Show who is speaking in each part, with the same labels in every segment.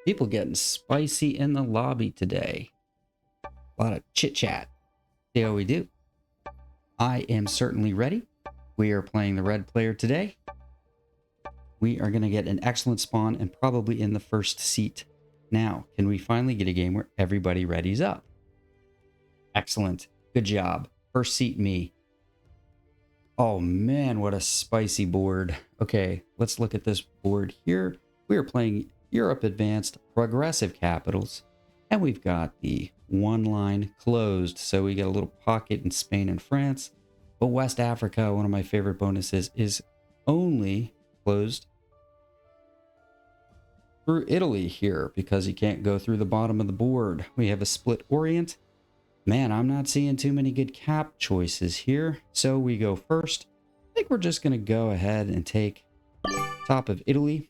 Speaker 1: People getting spicy in the lobby today. A lot of chit chat. See how we do. I am certainly ready. We are playing the red player today. We are going to get an excellent spawn and probably in the first seat. Now, can we finally get a game where everybody readies up? Excellent. Good job. First seat me. Oh man, what a spicy board. Okay, let's look at this board here. We are playing Europe Advanced Progressive Capitals. And we've got the one line closed. So we get a little pocket in Spain and France. But West Africa, one of my favorite bonuses, is only closed through Italy here because you can't go through the bottom of the board. We have a split Orient. Man, I'm not seeing too many good cap choices here. So we go first. I think we're just going to go ahead and take top of Italy.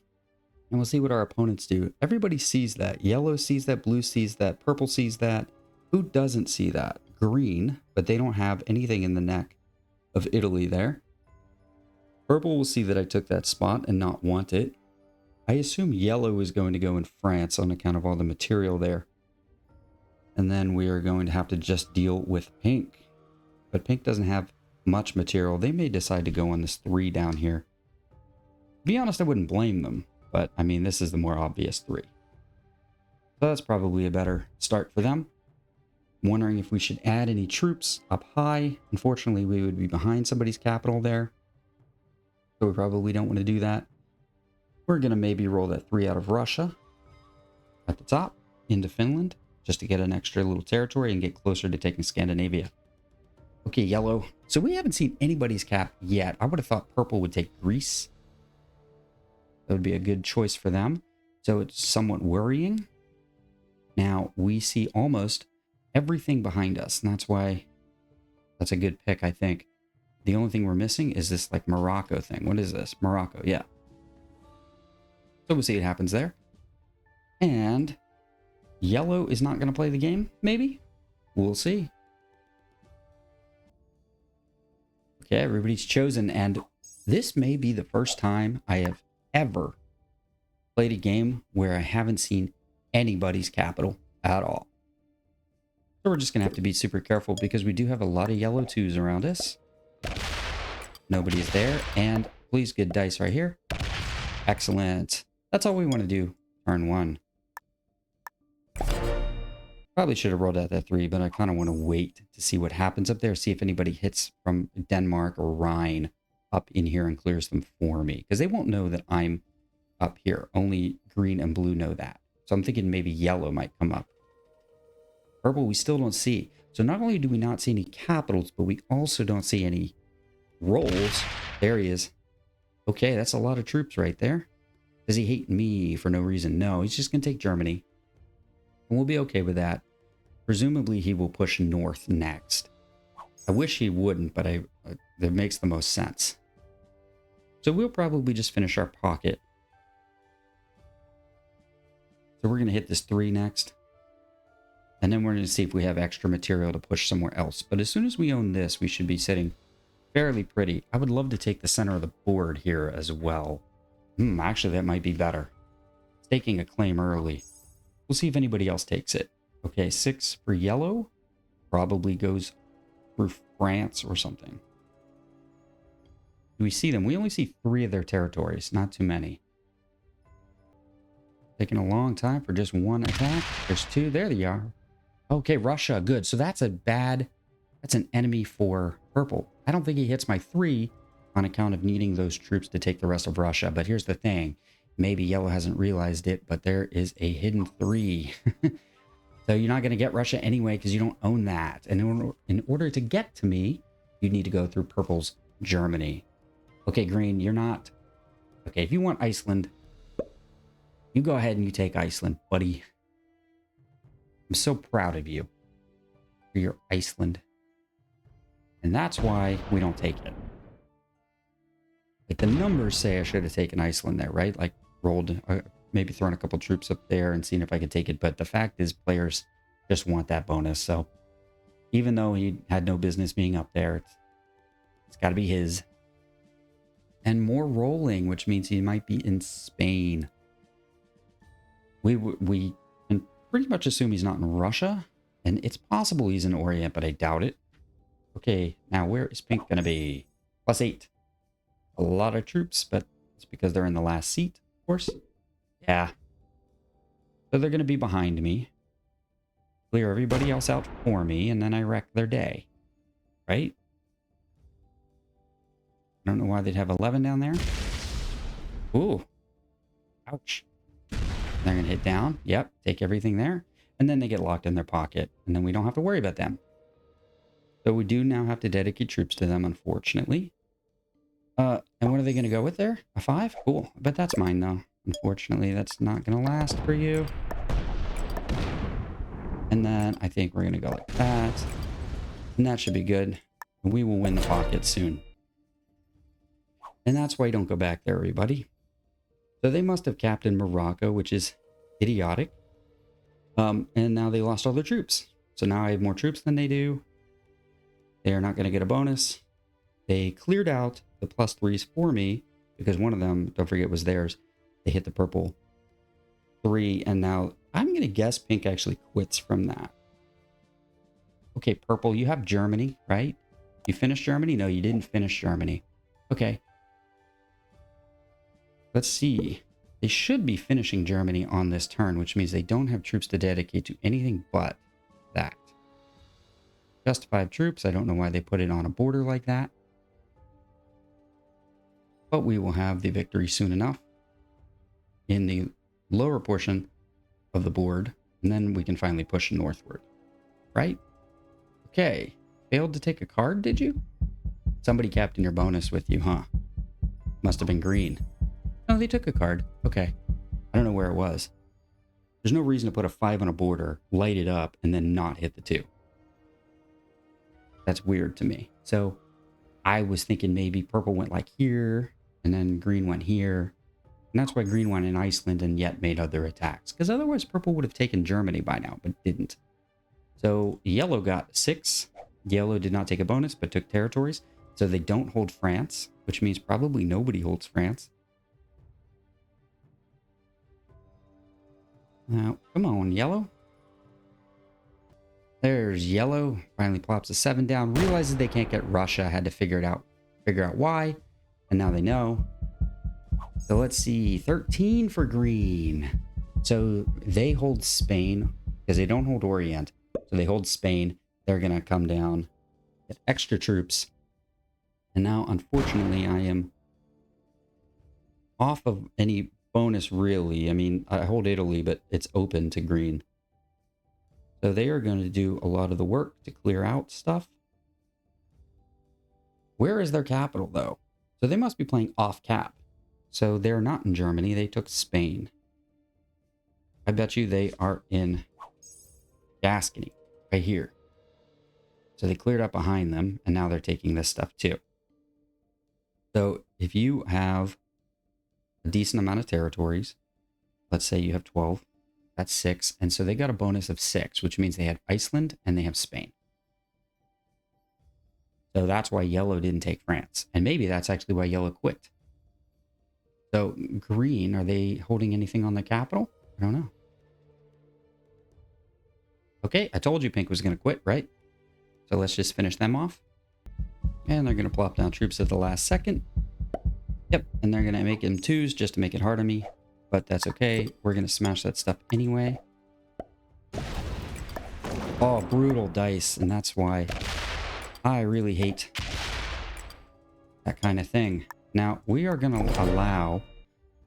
Speaker 1: And we'll see what our opponents do. Everybody sees that. Yellow sees that. Blue sees that. Purple sees that. Who doesn't see that? Green, but they don't have anything in the neck of Italy there. Purple will see that I took that spot and not want it. I assume yellow is going to go in France on account of all the material there. And then we are going to have to just deal with pink. But pink doesn't have much material. They may decide to go on this 3 down here. To be honest, I wouldn't blame them. But, I mean, this is the more obvious 3. So that's probably a better start for them. I'm wondering if we should add any troops up high. Unfortunately, we would be behind somebody's capital there. So we probably don't want to do that. We're going to maybe roll that 3 out of Russia at the top into Finland just to get an extra little territory and get closer to taking Scandinavia. Okay, yellow. So we haven't seen anybody's cap yet. I would have thought purple would take Greece. That would be a good choice for them. So it's somewhat worrying. Now we see almost everything behind us. And that's why that's a good pick, I think. The only thing we're missing is this like Morocco thing. What is this? Morocco, yeah. So we'll see what happens there. And yellow is not going to play the game, maybe? We'll see. Okay, everybody's chosen. And this may be the first time I have ever played a game where I haven't seen anybody's capital at all. So we're just going to have to be super careful because we do have a lot of yellow 2s around us. Nobody is there. And please, good dice right here. Excellent. That's all we want to do. Turn 1. Probably should have rolled out that 3, but I kind of want to wait to see what happens up there. See if anybody hits from Denmark or Rhine up in here and clears them for me. Because they won't know that I'm up here. Only green and blue know that. So I'm thinking maybe yellow might come up. Purple, we still don't see. So not only do we not see any capitals, but we also don't see any rolls. There he is. Okay, that's a lot of troops right there. Does he hate me for no reason? No, he's just going to take Germany. And we'll be okay with that. Presumably he will push north next. I wish he wouldn't, but that makes the most sense. So we'll probably just finish our pocket. So we're going to hit this 3 next. And then we're going to see if we have extra material to push somewhere else. But as soon as we own this, we should be sitting fairly pretty. I would love to take the center of the board here as well. Actually, that might be better. It's taking a claim early. We'll see if anybody else takes it. Okay, 6 for yellow. Probably goes through France or something. Do we see them? We only see 3 of their territories. Not too many. Taking a long time for just 1 attack. There's 2. There they are. Okay, Russia. Good. So that's an enemy for purple. I don't think he hits my 3 on account of needing those troops to take the rest of Russia. But here's the thing. Maybe yellow hasn't realized it, but there is a hidden 3. So you're not going to get Russia anyway because you don't own that. And in order to get to me, you need to go through purple's Germany. Okay, green, you're not. Okay, if you want Iceland, you go ahead and you take Iceland, buddy. I'm so proud of you for your Iceland. And that's why we don't take it. Like the numbers say I should have taken Iceland there, right? Like rolled, maybe thrown a couple troops up there and seen if I could take it. But the fact is players just want that bonus. So even though he had no business being up there, it's got to be his. And more rolling, which means he might be in Spain. We can pretty much assume he's not in Russia, and it's possible he's in Orient, but I doubt it. Okay, now where is Pink going to be? +8. A lot of troops, but it's because they're in the last seat, of course. Yeah. So they're going to be behind me. Clear everybody else out for me, and then I wreck their day. Right? I don't know why they'd have 11 down there. Ooh. Ouch. They're going to hit down. Yep. Take everything there. And then they get locked in their pocket. And then we don't have to worry about them. So we do now have to dedicate troops to them, unfortunately. And what are they going to go with there? A 5? Cool. But that's mine, though. Unfortunately, that's not going to last for you. And then I think we're going to go like that. And that should be good. And we will win the pocket soon. And that's why you don't go back there, everybody. So they must have captained Morocco, which is idiotic. And now they lost all their troops. So now I have more troops than they do. They are not going to get a bonus. They cleared out the +3s for me because one of them, don't forget, was theirs. They hit the purple 3, and now I'm going to guess Pink actually quits from that. Okay, purple, you have Germany, right? You finished Germany? No, you didn't finish Germany. Okay. Let's see. They should be finishing Germany on this turn, which means they don't have troops to dedicate to anything but that. Just 5 troops. I don't know why they put it on a border like that. But we will have the victory soon enough in the lower portion of the board. And then we can finally push northward. Right? Okay. Failed to take a card, did you? Somebody captained your bonus with you, huh? Must have been green. No, they took a card. Okay. I don't know where it was. There's no reason to put a 5 on a border, light it up, and then not hit the 2. That's weird to me. So I was thinking maybe purple went like here, and then green went here. And that's why green went in Iceland and yet made other attacks. Because otherwise purple would have taken Germany by now, but didn't. So yellow got 6. Yellow did not take a bonus, but took territories. So they don't hold France, which means probably nobody holds France. Now, come on, yellow. There's yellow. Finally plops a 7 down. Realizes they can't get Russia. Had to figure it out. Figure out why. And now they know. So let's see. 13 for green. So they hold Spain because they don't hold Orient. So they hold Spain. They're going to come down, get extra troops. And now, unfortunately, I am off of any bonus, really. I mean, I hold Italy, but it's open to green. So they are going to do a lot of the work to clear out stuff. Where is their capital, though? So they must be playing off cap. So they're not in Germany. They took Spain. I bet you they are in Gascony, right here. So they cleared up behind them, and now they're taking this stuff too. So if you have a decent amount of territories, let's say you have 12, that's 6, and so they got a bonus of 6, which means they had Iceland and they have Spain. So that's why yellow didn't take France, and maybe that's actually why yellow quit. So green, are they holding anything on the capital? I don't know. Okay, I told you pink was going to quit, right? So let's just finish them off. And they're going to plop down troops at the last second. Yep, and they're going to make them 2s just to make it hard on me. But that's okay. We're going to smash that stuff anyway. Oh, brutal dice. And that's why I really hate that kind of thing. Now, we are going to allow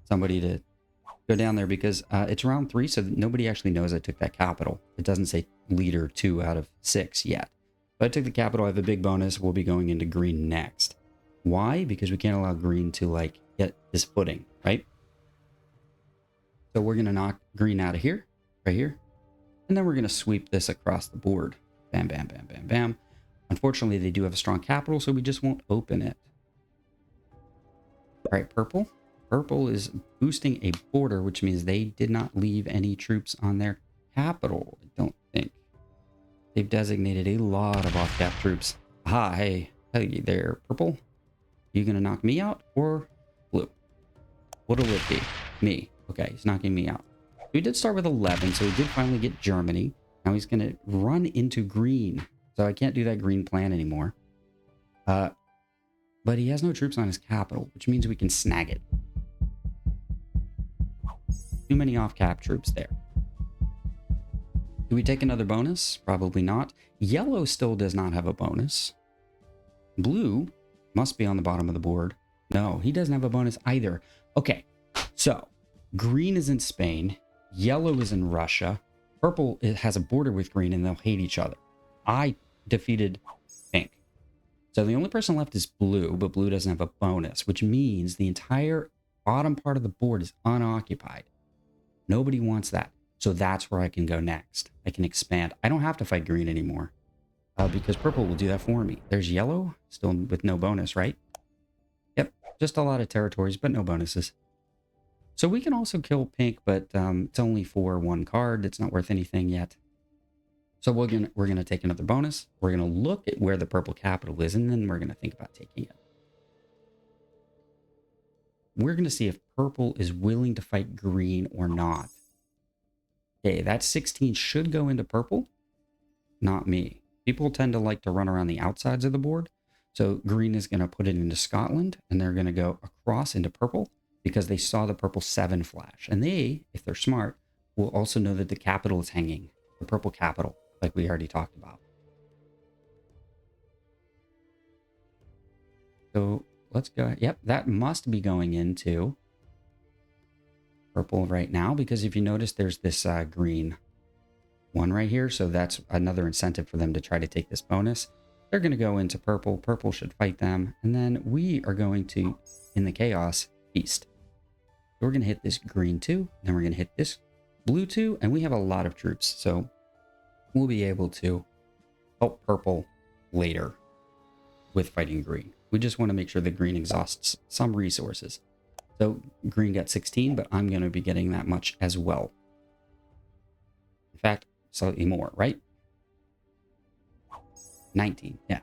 Speaker 1: somebody to go down there because it's round 3, so nobody actually knows I took that capital. It doesn't say leader 2 out of 6 yet. But I took the capital. I have a big bonus. We'll be going into green next. Why? Because we can't allow green to, like, get this footing, right? So we're going to knock green out of here, right here. And then we're going to sweep this across the board. Bam, bam, bam, bam, bam. Unfortunately, they do have a strong capital, so we just won't open it. All right, purple. Purple is boosting a border, which means they did not leave any troops on their capital, I don't think. They've designated a lot of off-cap troops. Aha, hey there, purple. You gonna knock me out or blue? What'll it be? Me. Okay, he's knocking me out. We did start with 11, so we did finally get Germany. Now he's going to run into green. So I can't do that green plan anymore. But he has no troops on his capital, which means we can snag it. Too many off-cap troops there. Do we take another bonus? Probably not. Yellow still does not have a bonus. Blue must be on the bottom of the board. No, he doesn't have a bonus either. Okay, so green is in Spain. Yellow is in Russia. Purple has a border with green and they'll hate each other. I defeated pink. So the only person left is blue, but blue doesn't have a bonus, which means the entire bottom part of the board is unoccupied. Nobody wants that. So that's where I can go next. I can expand. I don't have to fight green anymore because purple will do that for me. There's yellow, still with no bonus, right? Yep, just a lot of territories, but no bonuses. So we can also kill pink, but it's only for one card. It's not worth anything yet. So we're gonna take another bonus. We're gonna look at where the purple capital is, and then we're gonna think about taking it. We're gonna see if purple is willing to fight green or not. Okay, that 16 should go into purple, not me. People tend to like to run around the outsides of the board. So green is going to put it into Scotland, and they're going to go across into purple because they saw the purple 7 flash. And they, if they're smart, will also know that the capital is hanging, the purple capital, like we already talked about. So let's go. Yep, that must be going into purple right now, because if you notice, there's this green one right here. So that's another incentive for them to try to take this bonus. They're going to go into purple. Purple should fight them. And then we are going to, in the chaos, feast. So we're going to hit this green 2. Then we're going to hit this blue 2. And we have a lot of troops. So we'll be able to help purple later with fighting green. We just want to make sure that green exhausts some resources. So green got 16, but I'm going to be getting that much as well. In fact, slightly more, right? 19, yeah.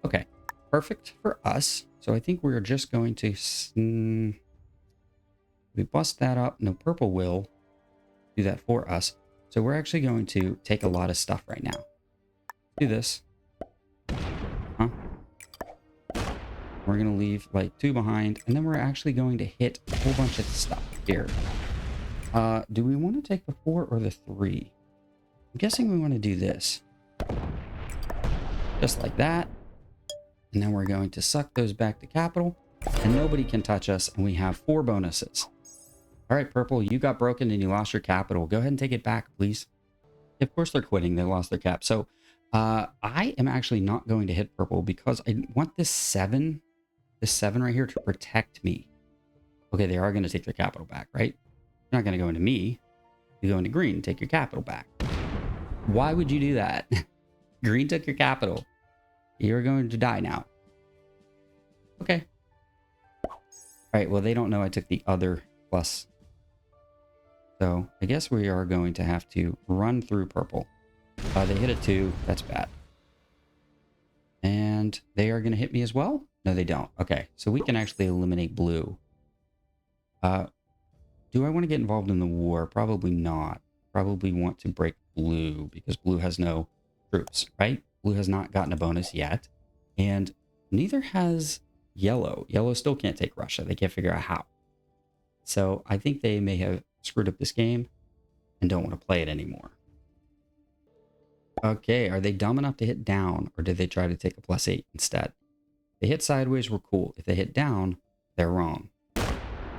Speaker 1: Okay, perfect for us. So I think we're just going to... we bust that up. No, purple will do that for us. So we're actually going to take a lot of stuff right now. Do this. Huh? We're going to leave like 2 behind, and then we're actually going to hit a whole bunch of stuff here. Do we want to take the 4 or the 3? I'm guessing we want to do this. Just like that. And then we're going to suck those back to capital, and nobody can touch us, and we have 4 bonuses. All right, purple, you got broken and you lost your capital. Go ahead and take it back, please. Of course they're quitting. They lost their cap. So I am actually not going to hit purple because I want this 7 right here to protect me. Okay, they are going to take their capital back, right? You're not going to go into me. You go into green, take your capital back. Why would you do that? Green took your capital. You're going to die now. Okay. All right, well, they don't know I took the other plus. So I guess we are going to have to run through purple. They hit a 2. That's bad. And they are going to hit me as well? No, they don't. Okay, so we can actually eliminate blue. Do I want to get involved in the war? Probably not. Probably want to break blue because blue has no troops, right? Blue has not gotten a bonus yet. And neither has yellow. Yellow still can't take Russia. They can't figure out how. So I think they may have screwed up this game and don't want to play it anymore. Okay, are they dumb enough to hit down, or did they try to take a +8 instead? If they hit sideways, we're cool. If they hit down, they're wrong.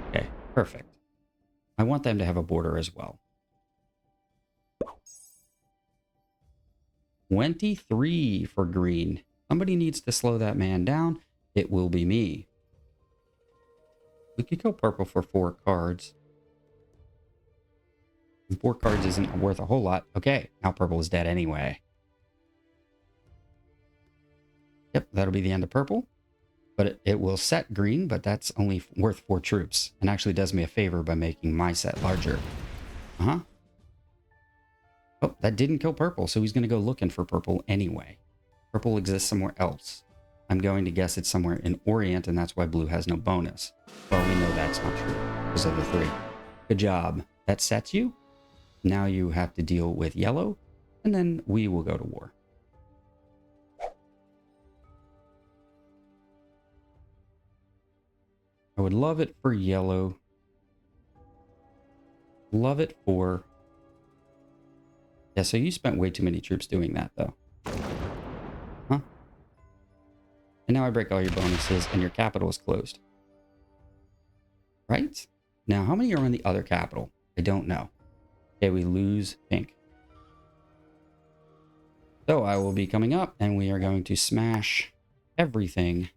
Speaker 1: Okay, perfect. I want them to have a border as well. 23 for green. Somebody needs to slow that man down. It will be me. We could go purple for 4 cards. 4 cards isn't worth a whole lot. Okay, now purple is dead anyway. Yep, that'll be the end of purple. But it will set green, but that's only worth 4 troops. And actually does me a favor by making my set larger. Uh-huh. Oh, that didn't kill purple, so he's going to go looking for purple anyway. Purple exists somewhere else. I'm going to guess it's somewhere in Orient, and that's why blue has no bonus. Well, we know that's not true because of the 3. Good job. That sets you? Now you have to deal with yellow, and then we will go to war. I would love it for yellow. Love it for... Yeah, so you spent way too many troops doing that, though. Huh? And now I break all your bonuses, and your capital is closed. Right? Now, how many are in the other capital? I don't know. Okay, we lose pink. So I will be coming up, and we are going to smash everything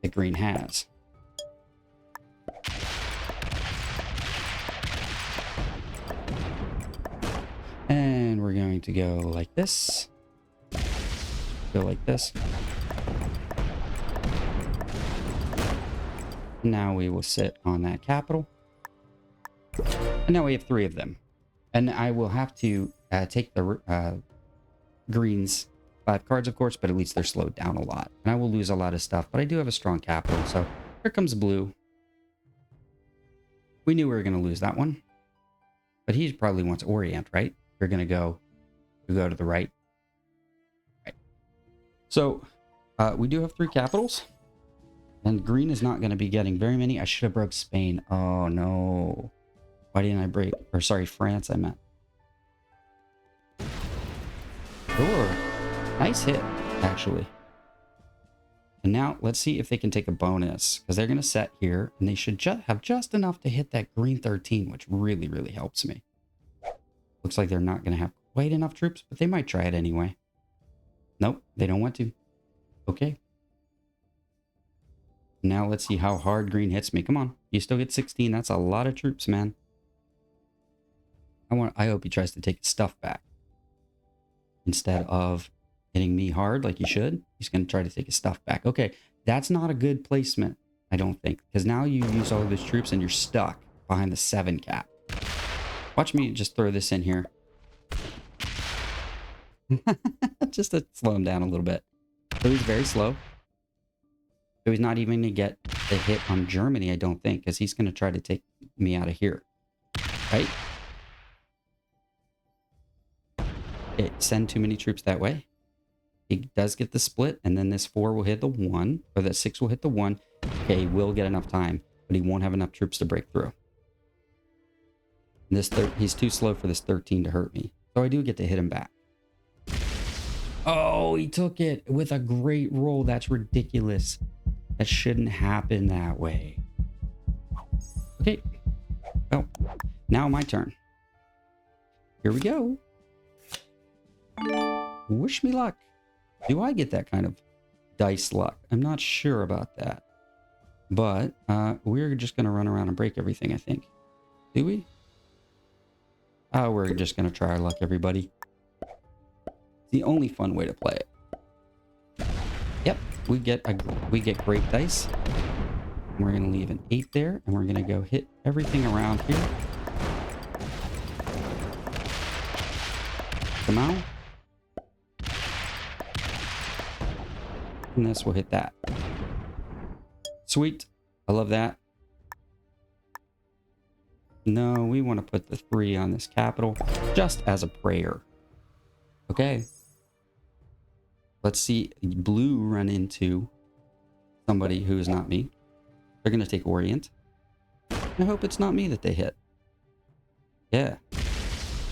Speaker 1: that green has. And we're going to go like this. Go like this. Now we will sit on that capital. And now we have 3 of them. And I will have to take the greens 5 cards, of course, but at least they're slowed down a lot. And I will lose a lot of stuff, but I do have a strong capital. So here comes blue. We knew we were going to lose that one. But he probably wants Orient, right? You're going to go to the right. Right. So we do have 3 capitals. And green is not going to be getting very many. I should have broke Spain. Oh, no. Why didn't I break? Or sorry, France, I meant. Sure. Nice hit, actually. And now let's see if they can take a bonus. Because they're going to set here. And they should have just enough to hit that green 13, which really, really helps me. Looks like they're not going to have quite enough troops, but they might try it anyway. Nope, they don't want to. Okay. Now let's see how hard green hits me. Come on. You still get 16. That's a lot of troops, man. I hope he tries to take his stuff back. Instead of hitting me hard like he should, he's going to try to take his stuff back. Okay, that's not a good placement, I don't think. Because now you use all of his troops and you're stuck behind the 7 cap. Watch me just throw this in here. Just to slow him down a little bit. So he's very slow. So he's not even going to get the hit on Germany, I don't think. Because he's going to try to take me out of here. Right? Okay, send too many troops that way. He does get the split. And then this 4 will hit the 1. Or that 6 will hit the 1. Okay, he will get enough time. But he won't have enough troops to break through. He's too slow for this 13 to hurt me. So I do get to hit him back. Oh, he took it with a great roll. That's ridiculous. That shouldn't happen that way. Okay. Well, now my turn. Here we go. Wish me luck. Do I get that kind of dice luck? I'm not sure about that. But we're just going to run around and break everything, I think. Do we? Oh, we're just going to try our luck, everybody. It's the only fun way to play it. Yep, we get great dice. We're going to leave an 8 there, and we're going to go hit everything around here. Come on. And this will hit that. Sweet. I love that. No, we want to put the 3 on this capital just as a prayer. Okay. Let's see blue run into somebody who is not me. They're going to take Orient. I hope it's not me that they hit. Yeah.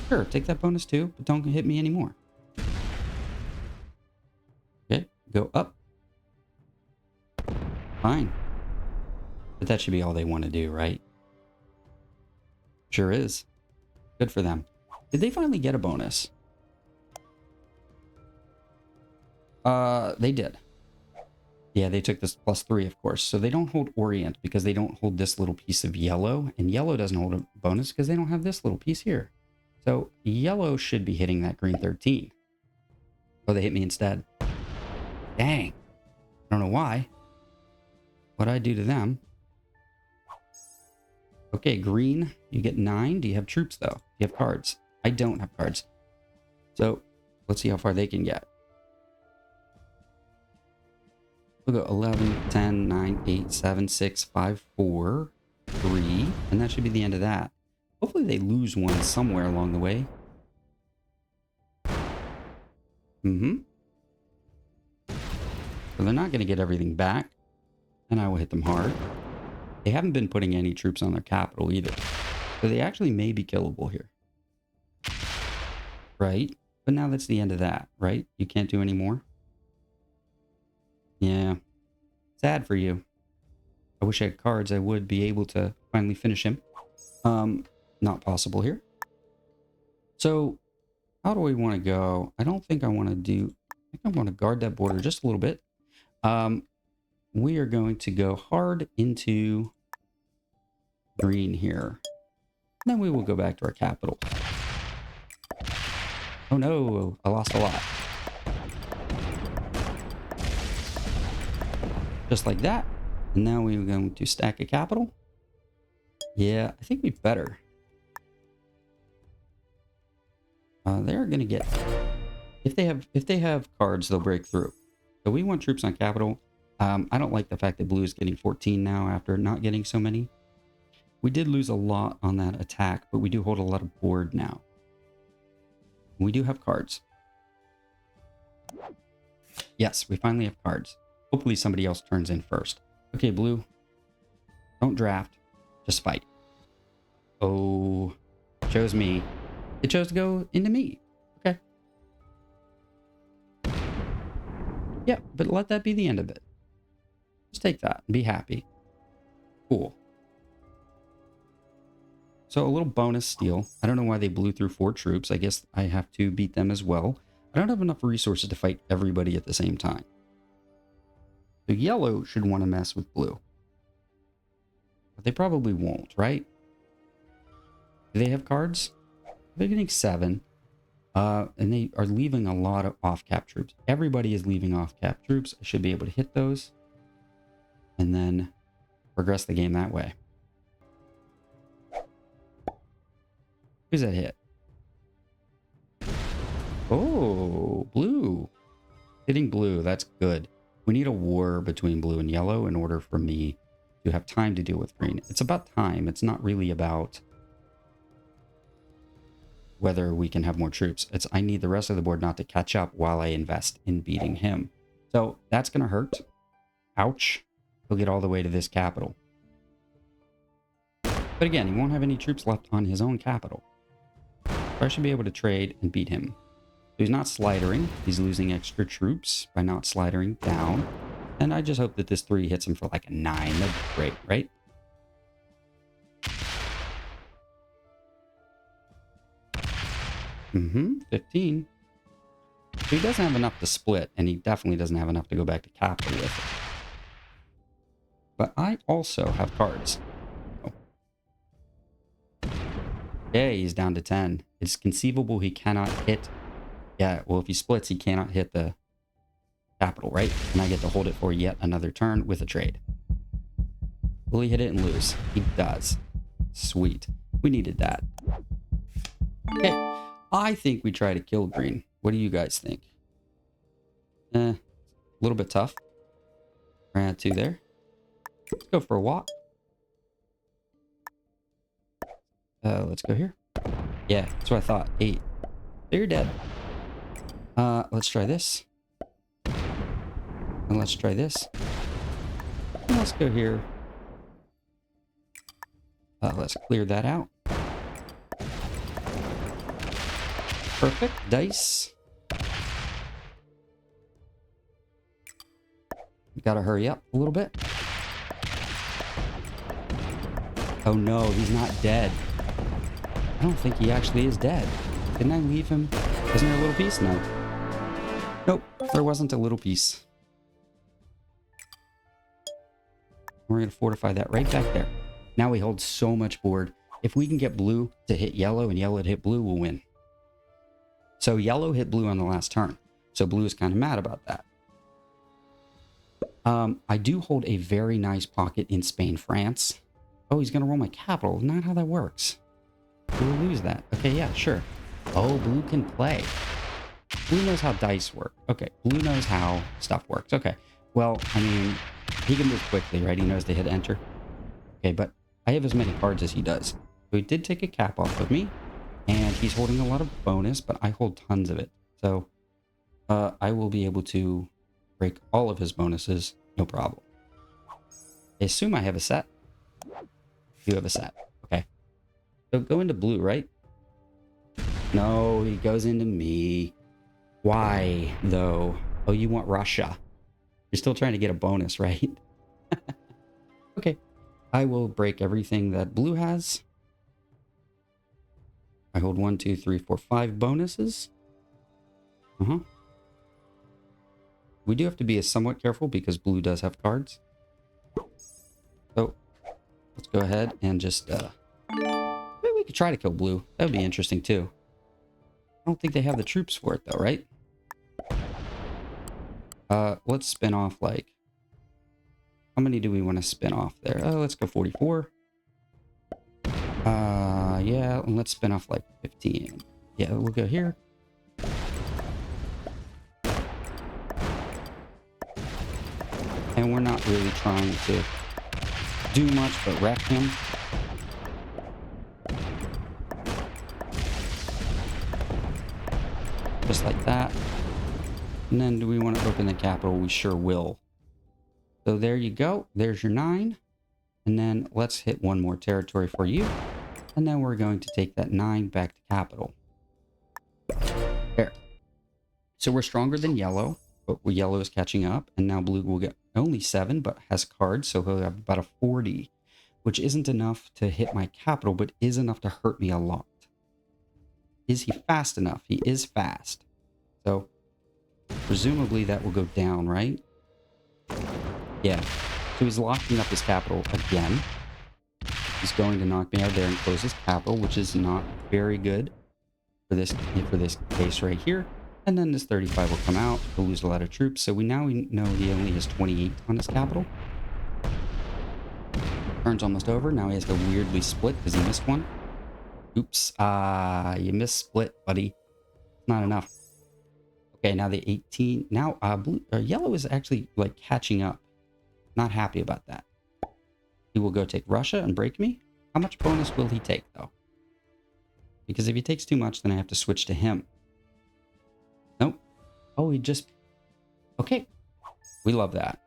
Speaker 1: Sure, take that bonus too, but don't hit me anymore. Okay, go up. Fine. But that should be all they want to do, right? Sure is. Good for them. Did they finally get a bonus? They did. Yeah, they took this +3, of course. So they don't hold Orient because they don't hold this little piece of yellow. And yellow doesn't hold a bonus because they don't have this little piece here. So yellow should be hitting that green 13. Oh, they hit me instead. Dang. I don't know why. What'd I do to them? Okay, green, you get 9. Do you have troops, though? Do you have cards? I don't have cards. So let's see how far they can get. We'll go 11, 10, 9, 8, 7, 6, 5, 4, 3. And that should be the end of that. Hopefully they lose one somewhere along the way. So they're not going to get everything back. And I will hit them hard. They haven't been putting any troops on their capital either. So they actually may be killable here. Right? But now that's the end of that, right? You can't do any more? Yeah. Sad for you. I wish I had cards. I would be able to finally finish him. Not possible here. So, how do we want to go? I don't think I want to do... I think I want to guard that border just a little bit. We are going to go hard into green here. And then we will go back to our capital. Oh no, I lost a lot. Just like that. And now we're going to stack a capital. Yeah, I think we better. They're going to get... If they have cards, they'll break through. So we want troops on capital. I don't like the fact that blue is getting 14 now after not getting so many. We did lose a lot on that attack, but we do hold a lot of board now. We do have cards. Yes, we finally have cards. Hopefully somebody else turns in first. Okay, blue. Don't draft. Just fight. Oh, chose me. It chose to go into me. Okay. Yeah, but let that be the end of it. Just take that and be happy. Cool. So a little bonus steal. I don't know why they blew through 4 troops. I guess I have to beat them as well. I don't have enough resources to fight everybody at the same time. So yellow should want to mess with blue. But they probably won't, right? Do they have cards? They're getting 7. And they are leaving a lot of off-cap troops. Everybody is leaving off-cap troops. I should be able to hit those. And then progress the game that way. Who's that hit? Oh, blue. Hitting blue, that's good. We need a war between blue and yellow in order for me to have time to deal with green. It's about time. It's not really about whether we can have more troops. It's I need the rest of the board not to catch up while I invest in beating him. So that's going to hurt. Ouch. He'll get all the way to this capital. But again, he won't have any troops left on his own capital. So I should be able to trade and beat him. So he's not slidering. He's losing extra troops by not slidering down. And I just hope that this 3 hits him for like a 9. That'd be great, right? 15. So he doesn't have enough to split, and he definitely doesn't have enough to go back to capital with it. But I also have cards. Oh. Okay, he's down to 10. It's conceivable he cannot hit. Yeah, well, if he splits, he cannot hit the capital, right? And I get to hold it for yet another turn with a trade. Will he hit it and lose? He does. Sweet. We needed that. Okay. I think we try to kill green. What do you guys think? A little bit tough. We're at 2 there. Let's go for a walk. Let's go here. Yeah, that's what I thought. 8. So you're dead. Let's try this. And let's try this. And let's go here. Let's clear that out. Perfect. Dice. Gotta hurry up a little bit. Oh no, he's not dead. I don't think he actually is dead. Didn't I leave him? Isn't there a little piece? No. Nope, there wasn't a little piece. We're going to fortify that right back there. Now we hold so much board. If we can get blue to hit yellow and yellow to hit blue, we'll win. So yellow hit blue on the last turn. So blue is kind of mad about that. I do hold a very nice pocket in Spain, France. Oh, he's going to roll my capital. Not how that works. We'll lose that. Okay, yeah, sure. Oh, blue can play. Blue knows how dice work. Okay, blue knows how stuff works. Okay, well, I mean, he can move quickly, right? He knows to hit enter. Okay, but I have as many cards as he does. So he did take a cap off of me, and he's holding a lot of bonus, but I hold tons of it. So I will be able to break all of his bonuses, no problem. I assume I have a set. You have a set. Okay. So go into blue, right? No, he goes into me. Why, though? Oh, you want Russia. You're still trying to get a bonus, right? Okay. I will break everything that blue has. I hold 1, 2, 3, 4, 5 bonuses. We do have to be somewhat careful because blue does have cards. So let's go ahead and just maybe we could try to kill blue. That would be interesting too. I don't think they have the troops for it though, right? Let's spin off like, how many do we want to spin off there? Oh, let's go 44. Yeah, and let's spin off like 15. Yeah, we'll go here. And we're not really trying to do much but wreck him. Just like that. And then do we want to open the capital? We sure will. So there you go. There's your 9. And then let's hit one more territory for you. And then we're going to take that 9 back to capital. There. So we're stronger than yellow, but yellow is catching up. And now blue will get only 7, but has cards. So he'll have about a 40, which isn't enough to hit my capital, but is enough to hurt me a lot. Is he fast enough? He is fast. So presumably that will go down, right? Yeah. So he's locking up his capital again. He's going to knock me out there and close his capital, which is not very good for this case right here. And then this 35 will come out. He'll lose a lot of troops. So we know he only has 28 on his capital. Turn's almost over. Now he has to weirdly split because he missed one. Oops. You missed split, buddy. Not enough. Okay, now the 18. Now yellow is actually like catching up. Not happy about that. He will go take Russia and break me. How much bonus will he take, though? Because if he takes too much, then I have to switch to him. Nope. Oh, he just... Okay. We love that.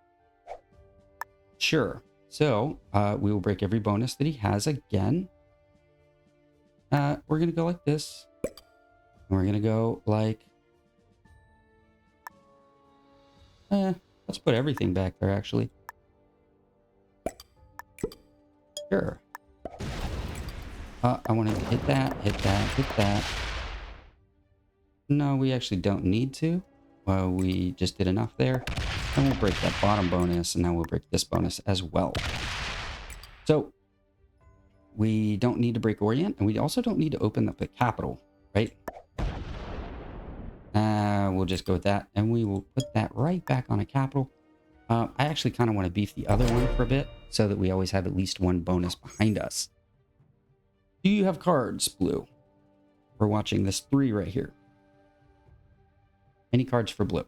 Speaker 1: Sure. So, we will break every bonus that he has again. We're going to go like this. And we're going to go like... let's put everything back there, actually. Sure. I want to hit that, hit that, hit that. No, we actually don't need to. We just did enough there. And we'll break that bottom bonus, and now we'll break this bonus as well. So, we don't need to break Orient, and we also don't need to open up the capital, right? We'll just go with that, and we will put that right back on a capital. I actually kind of want to beef the other one for a bit, so that we always have at least one bonus behind us. Do you have cards, blue? We're watching this 3 right here. Any cards for blue?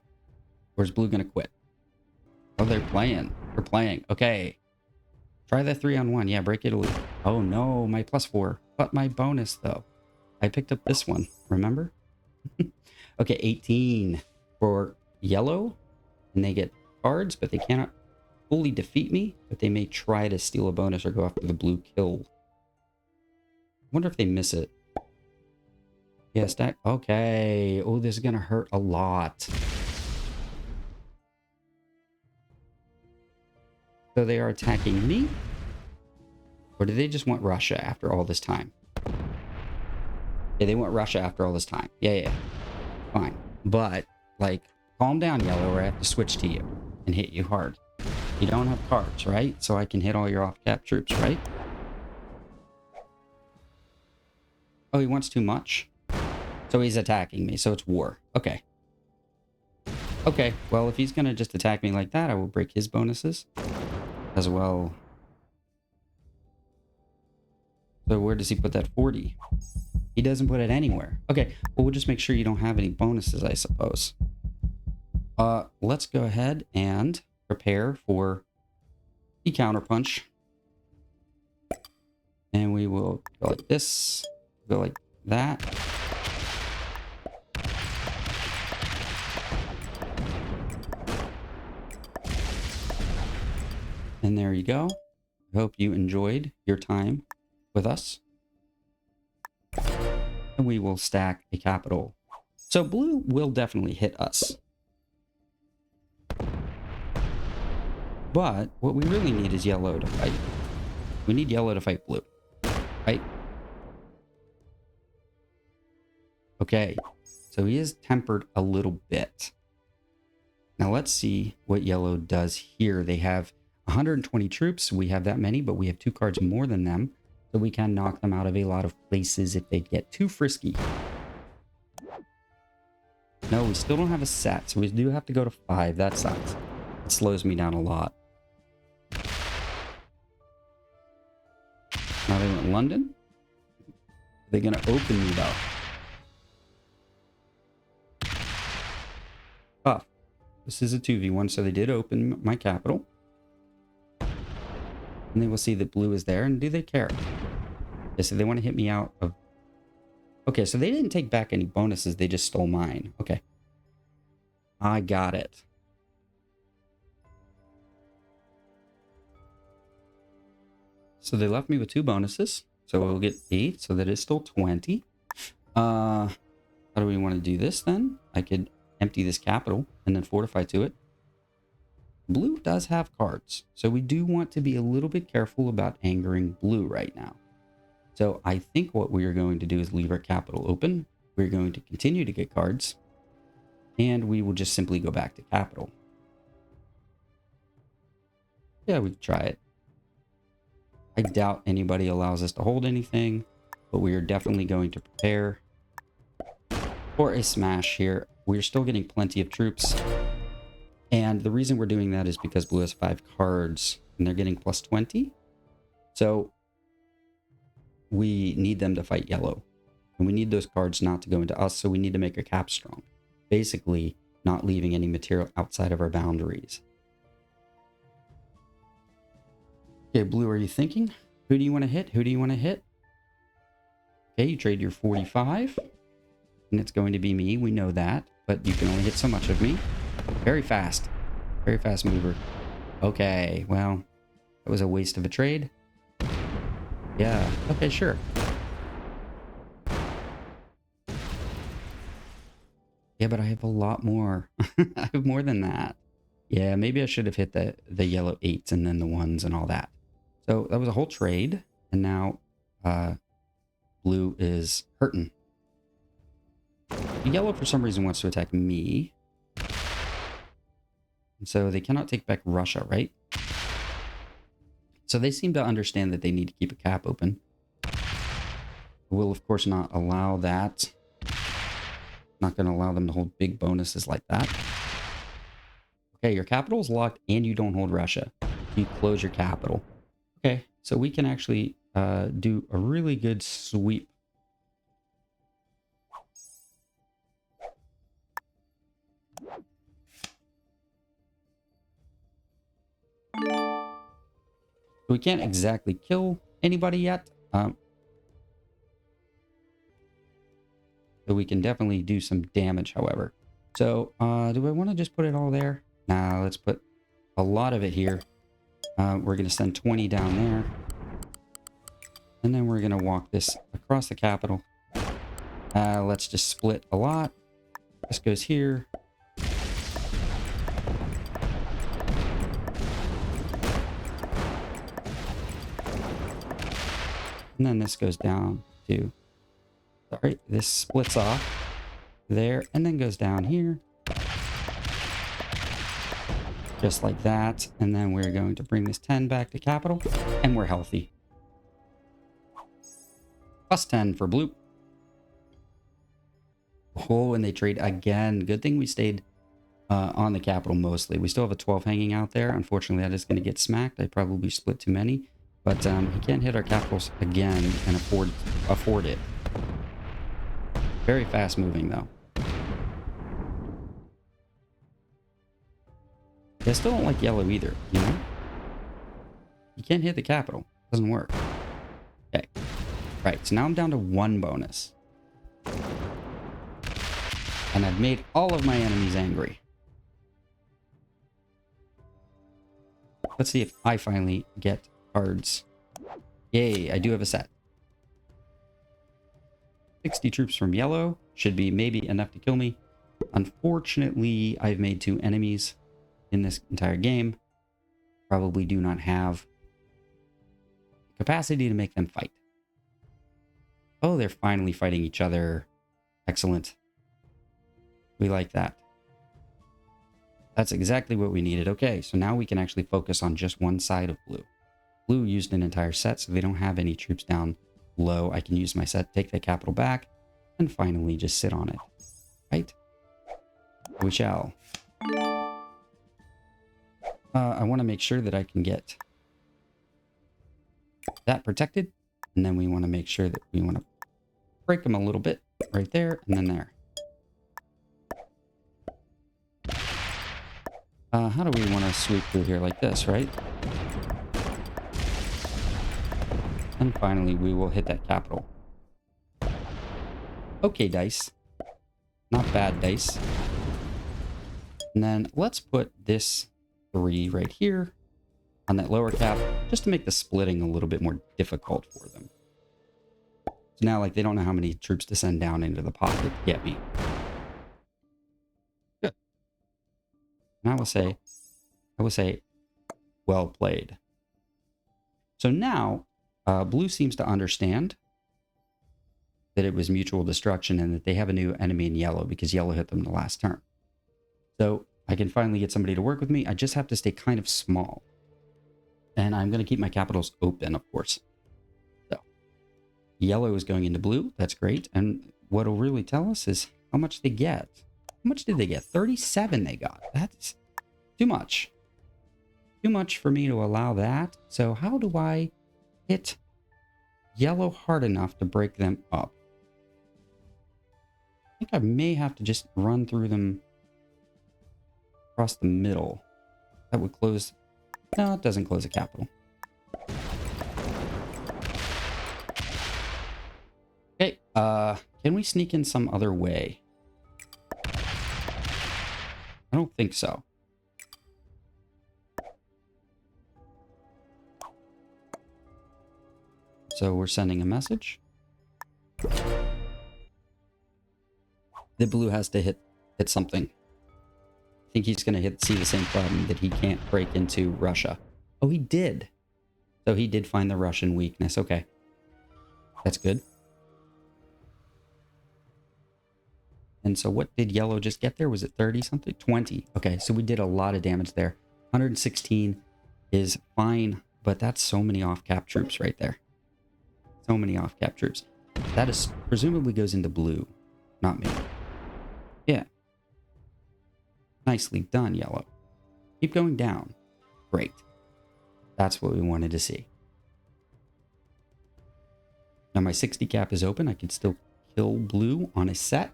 Speaker 1: Or is blue going to quit? Oh, they're playing. They're playing. Okay. Try that 3-on-1. Yeah, break Italy. Oh, no. My +4. But my bonus, though. I picked up this one. Remember? Okay, 18 for yellow. And they get cards, but they cannot fully defeat me. But they may try to steal a bonus or go after the blue kill. I wonder if they miss it. Yeah, stack. Okay. Oh, this is going to hurt a lot. So they are attacking me? Or do they just want Russia after all this time? Yeah, they want Russia after all this time. Yeah. Fine. But, like, calm down, yellow, or I have to switch to you and hit you hard. You don't have cards, right? So I can hit all your off-cap troops, right? Oh, he wants too much? So he's attacking me, so it's war. Okay. Okay, well, if he's going to just attack me like that, I will break his bonuses as well. So where does he put that 40? He doesn't put it anywhere. Okay, well, we'll just make sure you don't have any bonuses, I suppose. Let's go ahead and prepare for the counterpunch. And we will go like this, go like that. And there you go. I hope you enjoyed your time with us. And we will stack a capital. So blue will definitely hit us. But what we really need is yellow to fight. We need yellow to fight blue. Right? Okay. So he is tempered a little bit. Now let's see what yellow does here. They have 120 troops. We have that many, but we have 2 cards more than them. So we can knock them out of a lot of places if they get too frisky. No, we still don't have a set. So we do have to go to 5. That sucks. It slows me down a lot. Now they went London. They're going to open me though. Oh, this is a 2v1, so they did open my capital. And they will see that blue is there, and do they care? Okay, so they want to hit me out of... Okay, so they didn't take back any bonuses, they just stole mine. Okay. I got it. So they left me with 2 bonuses. So we'll get 8, so that is still 20. How do we want to do this then? I could empty this capital and then fortify to it. Blue does have cards, so we do want to be a little bit careful about angering blue right now. So I think what we are going to do is leave our capital open. We're going to continue to get cards, and we will just simply go back to capital. Yeah, we can try it. I doubt anybody allows us to hold anything, but we are definitely going to prepare for a smash here. We're still getting plenty of troops. And the reason we're doing that is because blue has 5 cards and they're getting plus 20. So we need them to fight yellow. And we need those cards not to go into us, so we need to make our cap strong. Basically, not leaving any material outside of our boundaries. Okay, blue, are you thinking? Who do you want to hit? Who do you want to hit? Okay, you trade your 45. And it's going to be me, we know that. But you can only hit so much of me. Very fast. Very fast mover. Okay, well, that was a waste of a trade. Yeah, okay, sure. Yeah, but I have a lot more. I have more than that. Yeah, maybe I should have hit the yellow 8s and then the 1s and all that. So that was a whole trade. And now blue is hurting. The yellow, for some reason, wants to attack me. And so they cannot take back Russia, right? So they seem to understand that they need to keep a cap open. We'll, of course, not allow that. Not going to allow them to hold big bonuses like that. Okay, your capital is locked and you don't hold Russia. You close your capital. Okay, so we can actually do a really good sweep. We can't exactly kill anybody yet. But we can definitely do some damage, however. So, do I want to just put it all there? Nah, let's put a lot of it here. We're going to send 20 down there. And then we're going to walk this across the capital. Let's just split a lot. This goes here. And then this goes down to... Sorry, this splits off there and then goes down here. Just like that. And then we're going to bring this 10 back to capital and we're healthy. Plus 10 for blue. Oh, and they trade again. Good thing we stayed on the capital mostly. We still have a 12 hanging out there. Unfortunately, that is going to get smacked. I probably split too many. But he can't hit our capitals again and afford it. Very fast moving, though. I still don't like yellow either, you know? You can't hit the capital. Doesn't work. Okay. Right, so now I'm down to 1 bonus. And I've made all of my enemies angry. Let's see if I finally get cards. Yay, I do have a set. 60 troops from yellow. Should be maybe enough to kill me. Unfortunately, I've made 2 enemies in this entire game. Probably do not have capacity to make them fight. Oh, they're finally fighting each other. Excellent. We like that. That's exactly what we needed. Okay, so now we can actually focus on just one side of blue. Blue used an entire set, so they don't have any troops down low. I can use my set, take the capital back, and finally just sit on it. Right? We shall. I want to make sure that I can get that protected. And then we want to make sure that we want to break them a little bit. Right there, and then there. How do we want to sweep through here? Like this, right? And finally, we will hit that capital. Okay, dice. Not bad dice. And then let's put this 3 right here on that lower cap, just to make the splitting a little bit more difficult for them. So now, like, they don't know how many troops to send down into the pocket to get me. Good. And I will say, well played. So now, blue seems to understand that it was mutual destruction and that they have a new enemy in yellow because yellow hit them the last turn. So I can finally get somebody to work with me. I just have to stay kind of small. And I'm going to keep my capitals open, of course. So yellow is going into blue. That's great. And what will really tell us is how much they get. How much did they get? 37 they got. That's too much. Too much for me to allow that. So how do I hit yellow hard enough to break them up? I think I may have to just run through them across the middle. That would close. No, it doesn't close a capital. Okay, can we sneak in some other way? I don't think so. So we're sending a message. The blue has to hit something. I think he's going to see the same problem, that he can't break into Russia. Oh, he did. So he did find the Russian weakness. Okay. That's good. And so what did yellow just get there? Was it 30 something? 20. Okay, so we did a lot of damage there. 116 is fine, but that's so many off-cap troops right there. So many off-cap troops. That is presumably goes into blue, not me. Yeah. Nicely done, yellow. Keep going down. Great. That's what we wanted to see. Now my 60 cap is open. I can still kill blue on a set,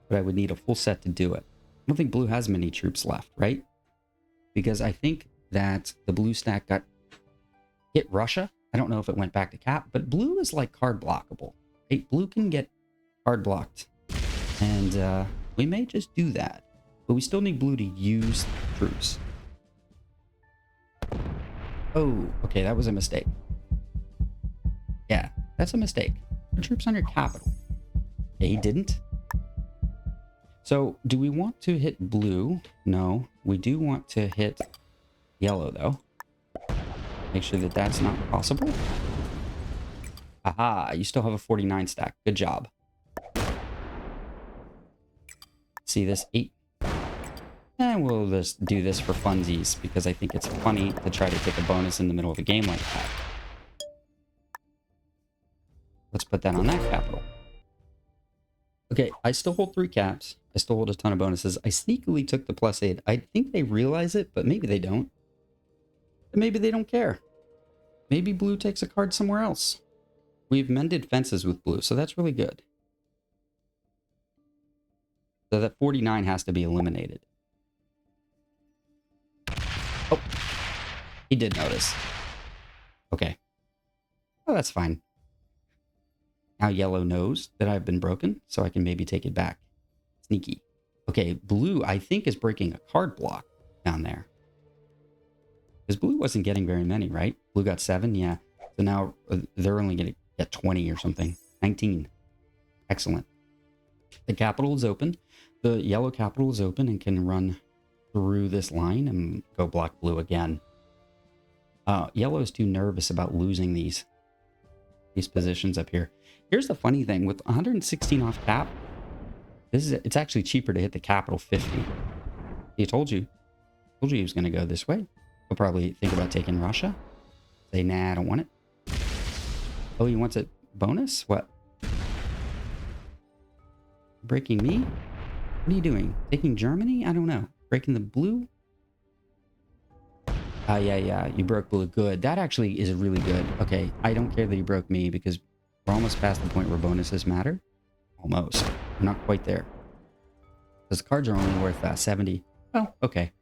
Speaker 1: but I would need a full set to do it. I don't think blue has many troops left, right? Because I think that the blue stack hit Russia. I don't know if it went back to cap, but blue is like card blockable. Right? Blue can get card blocked. And we may just do that. But we still need blue to use troops. Oh, okay, that was a mistake. Yeah, that's a mistake. Put troops on your capital. Yeah, he didn't. So, do we want to hit blue? No. We do want to hit yellow, though. Make sure that that's not possible. Aha, you still have a 49 stack. Good job. See this 8. And we'll just do this for funsies, because I think it's funny to try to take a bonus in the middle of a game like that. Let's put that on that capital. Okay, I still hold 3 caps. I still hold a ton of bonuses. I sneakily took the +8. I think they realize it, but maybe they don't. Maybe they don't care. Maybe blue takes a card somewhere else. We've mended fences with blue, so that's really good. So that 49 has to be eliminated. Oh, he did notice. Okay. Oh, that's fine. Now yellow knows that I've been broken, so I can maybe take it back. Sneaky. Okay, blue, I think, is breaking a card block down there. Because blue wasn't getting very many, right? Blue got 7, yeah. So now they're only going to get 20 or something. 19. Excellent. The capital is open. The yellow capital is open and can run through this line and go block blue again. Yellow is too nervous about losing these positions up here. Here's the funny thing. With 116 off cap, it's actually cheaper to hit the capital 50. He told you. Told you he was going to go this way. He'll probably think about taking Russia. Say, nah, I don't want it. Oh, he wants a bonus? What? Breaking me? What are you doing? Taking Germany? I don't know. Breaking the blue? Yeah. You broke blue. Good. That actually is really good. Okay. I don't care that you broke me because we're almost past the point where bonuses matter. Almost. We're not quite there. Because the cards are only worth 70. Oh, okay.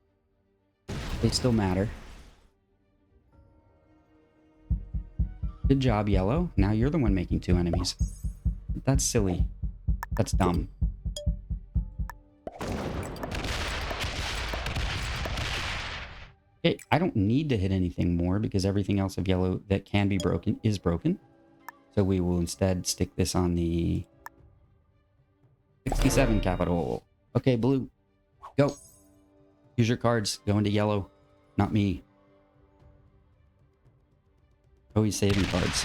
Speaker 1: They still matter. Good job, yellow. Now you're the one making 2 enemies. That's silly. That's dumb. Okay, I don't need to hit anything more because everything else of yellow that can be broken is broken. So we will instead stick this on the 67 capital. Okay, blue. Go. Use your cards. Go into yellow. Not me. Oh, he's saving cards.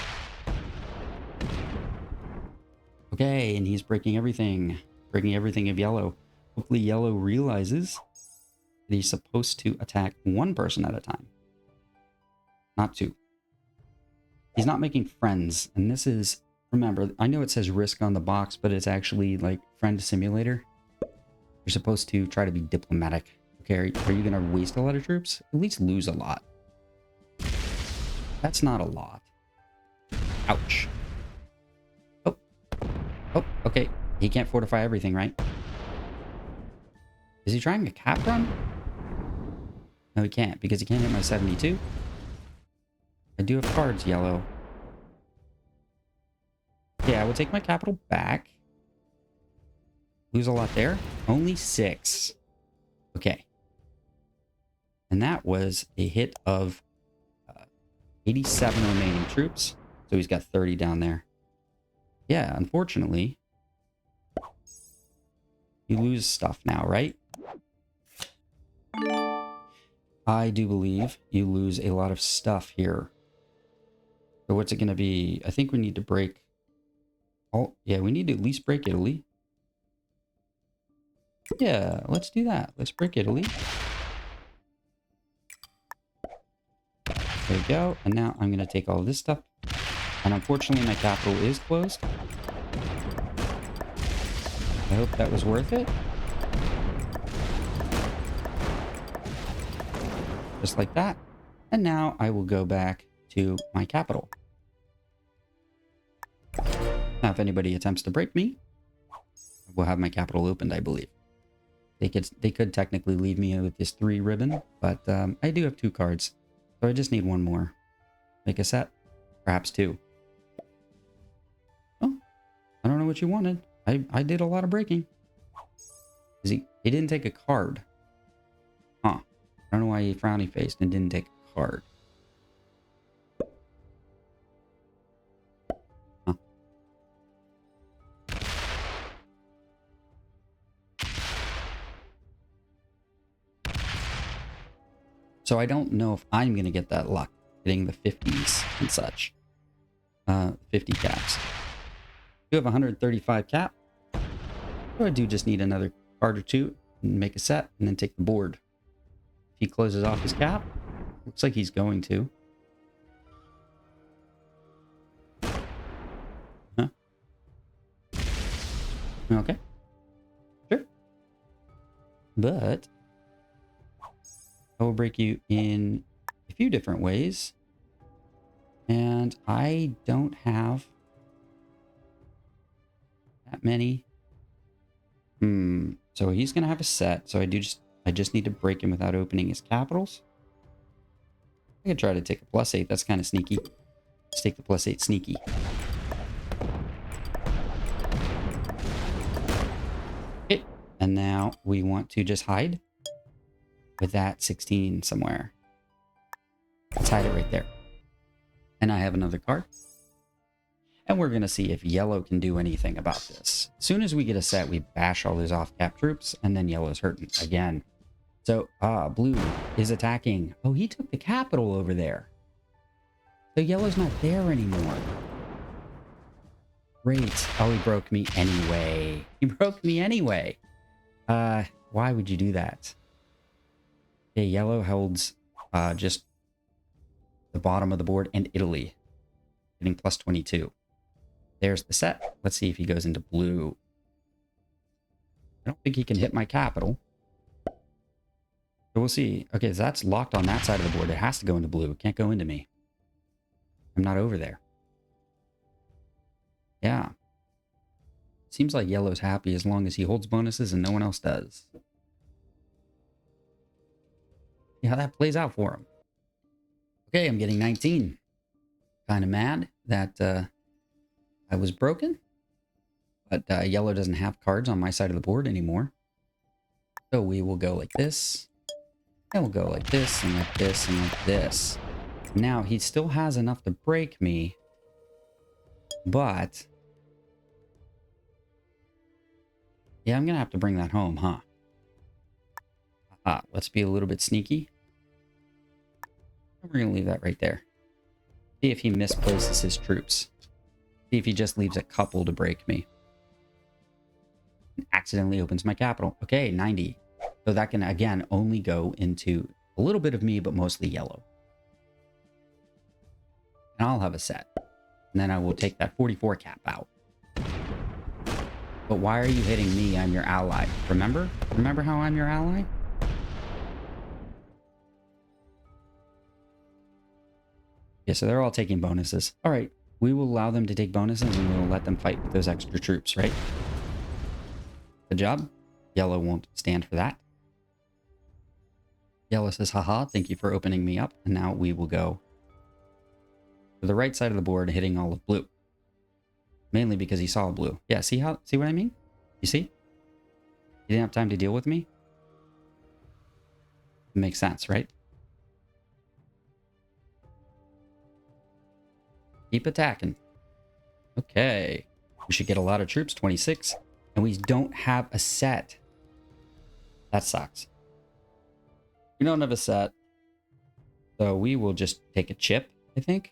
Speaker 1: Okay, and he's breaking everything. Breaking everything of yellow. Hopefully yellow realizes that he's supposed to attack 1 person at a time. Not 2. He's not making friends. And this is, remember, I know it says risk on the box, but it's actually like friend simulator. You're supposed to try to be diplomatic. Okay, are you going to waste a lot of troops? At least lose a lot. That's not a lot. Ouch. Oh, okay. He can't fortify everything, right? Is he trying a cap run? No, he can't, because he can't hit my 72. I do have cards, yellow. Yeah, I will take my capital back. Lose a lot there. Only 6. Okay. And that was a hit of 87 remaining troops. So he's got 30 down there. Yeah, unfortunately, you lose stuff now, right? I do believe you lose a lot of stuff here. So what's it going to be? I think we need to break... Oh, yeah, we need to at least break Italy. Yeah, let's do that. Let's break Italy. There we go. And now I'm going to take all this stuff. And unfortunately, my capital is closed. I hope that was worth it. Just like that. And now I will go back to my capital. Now, if anybody attempts to break me, we'll have my capital opened, I believe. They could technically leave me with this 3 ribbon, but I do have 2 cards. So I just need 1 more. Make a set. Perhaps 2. Oh, I don't know what you wanted. I did a lot of breaking. He didn't take a card. Huh. I don't know why he frowny faced and didn't take a card. Huh. So I don't know if I'm going to get that luck, hitting the 50s and such. 50 caps. You have 135 cap. So I do just need another card or 2 and make a set and then take the board. If he closes off his cap, looks like he's going to. Huh? Okay. Sure. But I will break you in a few different ways. And I don't have that many. So he's gonna have a set. So I just need to break him without opening his capitals. I could try to take a +8. That's kind of sneaky. Let's take the +8 sneaky. Okay. And now we want to just hide with that 16 somewhere. Let's hide it right there. And I have another card. And we're going to see if yellow can do anything about this. As soon as we get a set, we bash all those off-cap troops, and then yellow's hurting again. So, blue is attacking. Oh, he took the capital over there. So yellow's not there anymore. Great. Oh, he broke me anyway. He broke me anyway. Why would you do that? Okay, yellow holds just the bottom of the board and Italy, getting +22. There's the set. Let's see if he goes into blue. I don't think he can hit my capital. So we'll see. Okay, so that's locked on that side of the board. It has to go into blue. It can't go into me. I'm not over there. Yeah. Seems like yellow's happy as long as he holds bonuses and no one else does. See how that plays out for him. Okay, I'm getting 19. Kind of mad that I was broken. But yellow doesn't have cards on my side of the board anymore. So we will go like this. And we'll go like this and like this and like this. Now, he still has enough to break me. But yeah, I'm going to have to bring that home, huh? Let's be a little bit sneaky. We're going to leave that right there. See if he misplaces his troops. See if he just leaves a couple to break me. Accidentally opens my capital. Okay, 90. So that can, again, only go into a little bit of me, but mostly yellow. And I'll have a set. And then I will take that 44 cap out. But why are you hitting me? I'm your ally. Remember? Remember how I'm your ally? Yeah, so they're all taking bonuses. All right. We will allow them to take bonuses and we will let them fight with those extra troops, right? Good job. Yellow won't stand for that. Yellow says, haha, thank you for opening me up. And now we will go to the right side of the board, hitting all of blue. Mainly because he saw blue. Yeah, see what I mean? You see? He didn't have time to deal with me? It makes sense, right? Keep attacking. Okay. We should get a lot of troops, 26. And we don't have a set. That sucks. We don't have a set. So we will just take a chip, I think.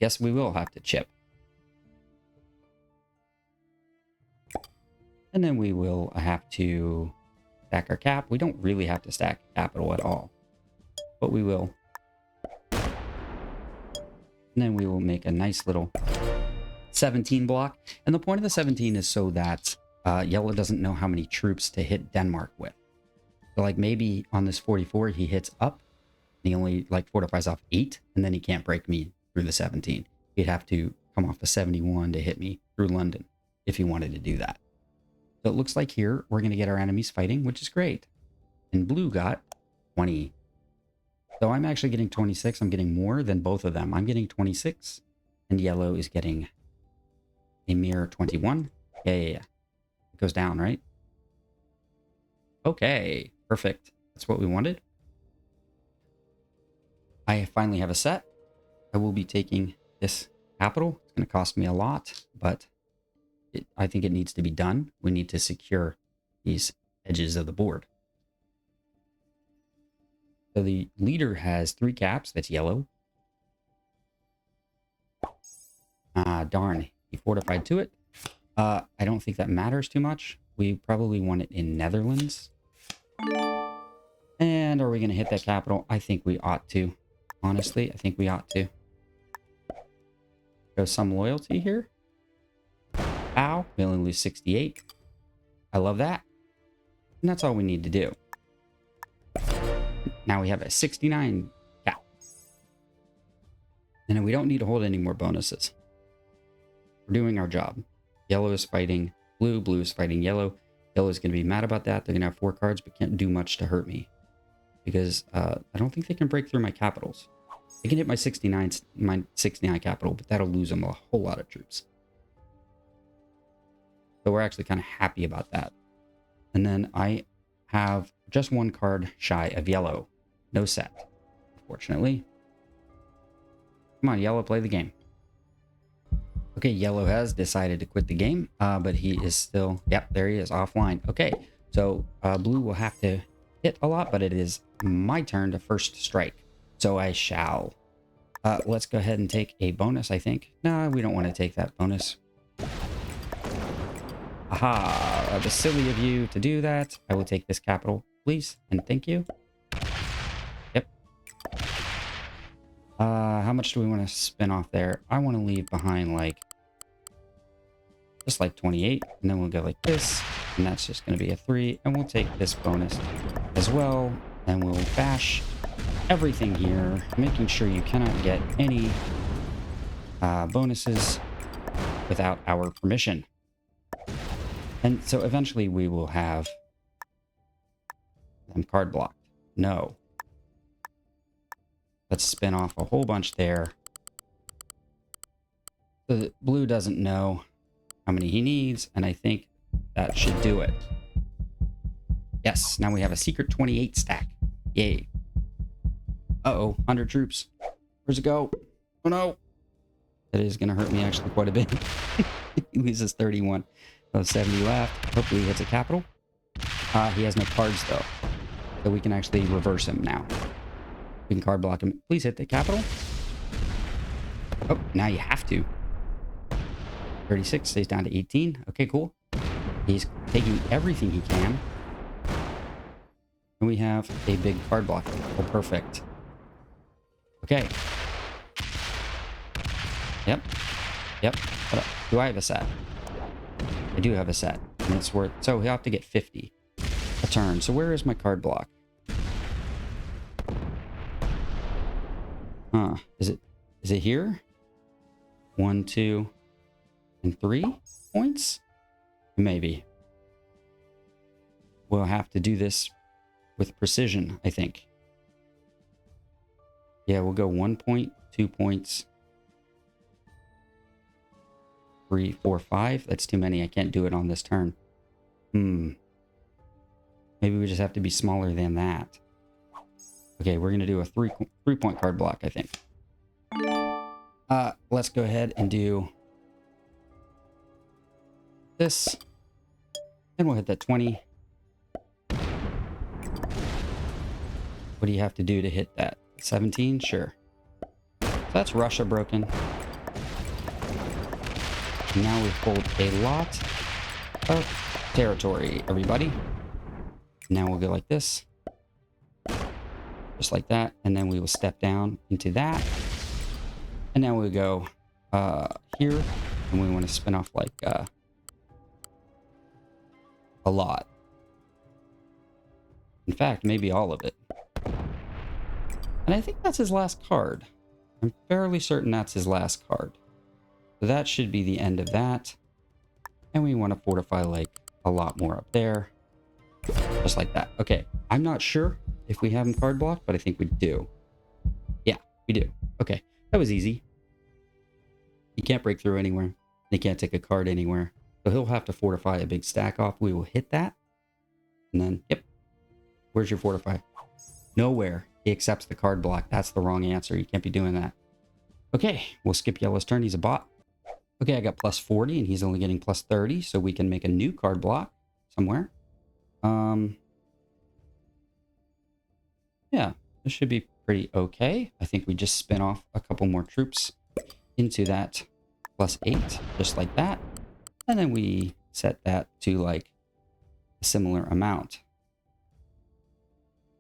Speaker 1: Yes, we will have to chip. And then we will have to stack our cap. We don't really have to stack capital at all. But we will. And then we will make a nice little 17 block. And the point of the 17 is so that yellow doesn't know how many troops to hit Denmark with. So like maybe on this 44, he hits up. And he only like fortifies off 8. And then he can't break me through the 17. He'd have to come off the 71 to hit me through London if he wanted to do that. So it looks like here we're going to get our enemies fighting, which is great. And blue got 20. So I'm actually getting 26. I'm getting more than both of them. I'm getting 26. And yellow is getting a mere 21. Yeah. It goes down, right? Okay. Perfect. That's what we wanted. I finally have a set. I will be taking this capital. It's going to cost me a lot, but I think it needs to be done. We need to secure these edges of the board. So the leader has 3 caps. That's yellow. Darn. He fortified to it. I don't think that matters too much. We probably want it in Netherlands. And are we going to hit that capital? I think we ought to. Honestly, I think we ought to. Show some loyalty here. Ow. We only lose 68. I love that. And that's all we need to do. Now we have a 69 cap. And we don't need to hold any more bonuses. We're doing our job. Yellow is fighting blue. Blue is fighting yellow. Yellow is going to be mad about that. They're going to have 4 cards, but can't do much to hurt me. Because I don't think they can break through my capitals. I can hit my 69 capital, but that'll lose them a whole lot of troops. So we're actually kind of happy about that. And then I have just one card shy of yellow. No set, unfortunately. Come on, yellow, play the game. Okay, yellow has decided to quit the game, but he is still... Yep, there he is, offline. Okay, so blue will have to hit a lot, but it is my turn to first strike. So I shall. Let's go ahead and take a bonus, I think. No, we don't want to take that bonus. Aha, that was silly of you to do that. I will take this capital, please, and thank you. Yep. How much do we want to spin off there? I want to leave behind like... just like 28, and then we'll go like this, and that's just going to be a 3, and we'll take this bonus as well, and we'll bash everything here, making sure you cannot get any bonuses without our permission. And so eventually we will have them card blocked. No. Let's spin off a whole bunch there. The blue doesn't know how many he needs, and I think that should do it. Yes, now we have a secret 28 stack. Yay. Uh-oh, 100 troops. Where's it go? Oh no. That is going to hurt me actually quite a bit. He loses 31. So 70 left. Hopefully he hits a capital. He has no cards though. So we can actually reverse him now. We can card block him. Please hit the capital. Oh, now you have to. 36 stays down to 18. Okay, cool. He's taking everything he can. And we have a big card block. Oh, perfect. Okay. Yep. Yep. Do I have a set? I do have a set. And it's worth... so he'll have to get 50 a turn. So where is my card block? Huh. Is it here? 1, 2, and 3 points? Maybe. We'll have to do this with precision, I think. Yeah, we'll go 1 point, 2 points. 3, 4, 5. That's too many. I can't do it on this turn. Maybe we just have to be smaller than that. Okay, we're going to do a 3-point card block, I think. Let's go ahead and do this. And we'll hit that 20. What do you have to do to hit that? 17? Sure. So that's Russia broken. And now we hold a lot of territory, everybody. Now we'll go like this. Just like that. And then we will step down into that. And now we'll go here. And we want to spin off like a lot. In fact, maybe all of it. And I think that's his last card. I'm fairly certain that's his last card. So that should be the end of that. And we want to fortify like a lot more up there. Just like that. Okay. I'm not sure if we have him card blocked, but I think we do. Yeah, we do. Okay. That was easy. He can't break through anywhere. He can't take a card anywhere. So he'll have to fortify a big stack off. We will hit that. And then, yep. Where's your fortify? Nowhere. He accepts the card block. That's the wrong answer. You can't be doing that. Okay. We'll skip yellow's turn. He's a bot. Okay, I got plus 40 and he's only getting plus 30. So we can make a new card block somewhere. Yeah, this should be pretty okay. I think we just spin off a couple more troops into that plus 8, just like that. And then we set that to like a similar amount.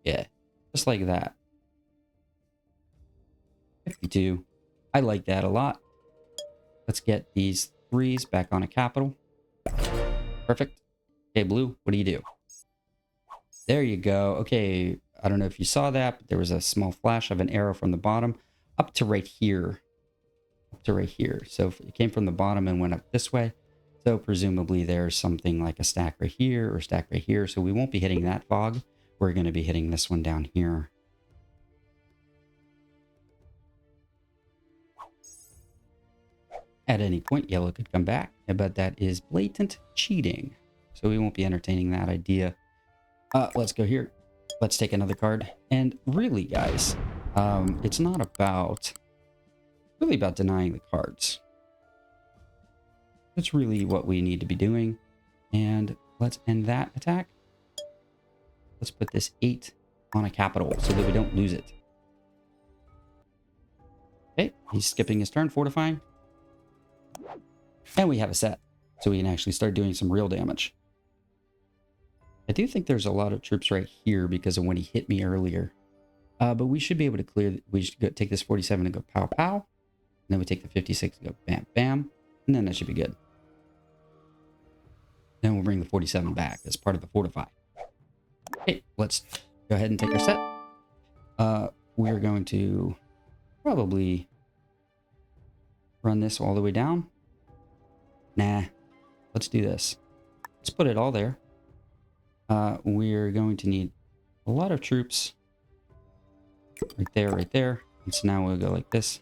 Speaker 1: Yeah, just like that. 52. I like that a lot. Let's get these 3s back on a capital. Perfect. Okay, blue, what do you do? There you go. Okay, I don't know if you saw that, but there was a small flash of an arrow from the bottom up to right here. Up to right here. So it came from the bottom and went up this way. So presumably there's something like a stack right here or a stack right here. So we won't be hitting that fog. We're going to be hitting this one down here. At any point, yellow could come back, but that is blatant cheating. So we won't be entertaining that idea. Let's go here. Let's take another card. And really, guys, it's not about... really about denying the cards. That's really what we need to be doing. And let's end that attack. Let's put this 8 on a capital so that we don't lose it. Okay, he's skipping his turn, fortifying. And we have a set, so we can actually start doing some real damage. I do think there's a lot of troops right here because of when he hit me earlier. But we should be able to clear... we should go, take this 47 and go pow pow. And then we take the 56 and go bam bam. And then that should be good. Then we'll bring the 47 back as part of the fortify. Okay, let's go ahead and take our set. We're going to probably run this all the way down. Nah, let's do this. Let's put it all there. We're going to need a lot of troops. Right there, right there. And so now we'll go like this.